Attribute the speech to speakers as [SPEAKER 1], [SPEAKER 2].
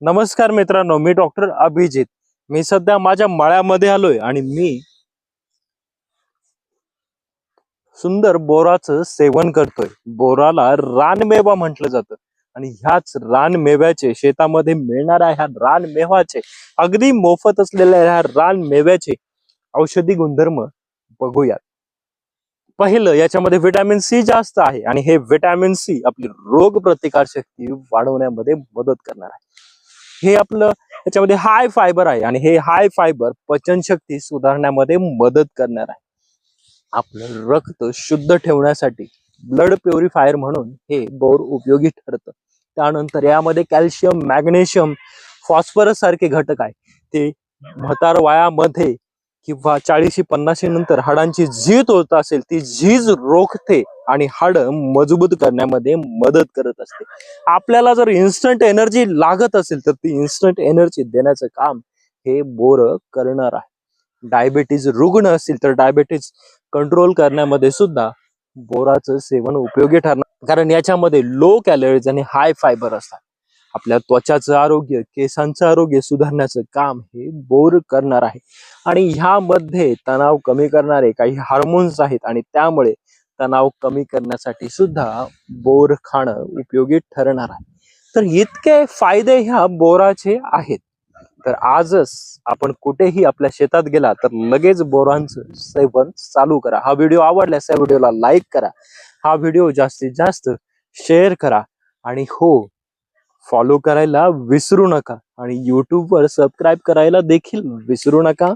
[SPEAKER 1] नमस्कार मित्रांनो, मी डॉक्टर अभिजित। मी सध्या माझ्या मळ्यामध्ये आलोय आणि मी सुंदर बोराचं सेवन करतोय। बोराला रानमेवा म्हटलं जातं आणि ह्याच रानमेव्याचे शेतामध्ये मिळणाऱ्या ह्या रानमेवाचे अगदी मोफत असलेल्या ह्या रानमेव्याचे औषधी गुणधर्म बघूयात। पहिलं, याच्यामध्ये व्हिटॅमिन सी जास्त आहे आणि हे व्हिटॅमिन सी आपली रोग प्रतिकार शक्ती वाढवण्यामध्ये मदत करणार आहे। हे आपलं याच्यामध्ये हाय फायबर आहे आणि हे हाय फायबर पचनशक्ती सुधारण्यामध्ये मदत करणार आहे। आपलं रक्त शुद्ध ठेवण्यासाठी ब्लड प्युरिफायर म्हणून हे बोर उपयोगी ठरतं। त्यानंतर यामध्ये कॅल्शियम, मॅग्नेशियम, फॉस्फरस सारखे घटक आहे। ते म्हातार वयामध्ये किंवा 40-50 नंतर हाडांची झीज होत असेल ती झीज रोखते आणि हाड मजबूत करण्यामध्ये मदत करत असते। आपल्याला जर इन्स्टंट एनर्जी लागत असेल तर ती इन्स्टंट एनर्जी देण्याचं काम हे बोर करणार आहे। डायबिटीज रुग्ण असतील तर डायबिटीज कंट्रोल करण्यामध्ये सुद्धा बोराचं सेवन उपयोगी ठरणार, कारण याच्यामध्ये लो कॅलरीज आणि हाय फायबर असतात। आपल्या त्वचाचं आरोग्य, केसांचं आरोग्य सुधारण्याचं काम हे बोर करणार आहे। आणि ह्यामध्ये तणाव कमी करणारे काही हार्मोन्स आहेत आणि त्यामुळे तणाव कमी करण्यासाठी सुद्धा बोर खाणं उपयोगी ठरणार आहे। तर इतके फायदे ह्या बोराचे आहेत। तर आजच आपण कुठेही आपल्या शेतात गेला तर लगेच बोरांचं सेवन चालू करा। हा व्हिडिओ आवडल्यास या व्हिडिओला लाईक करा, हा व्हिडिओ जास्तीत जास्त शेअर करा आणि हो, फॉलो करायला विसरू नका आणि YouTube वर सबस्क्राईब करायला देखील विसरू नका।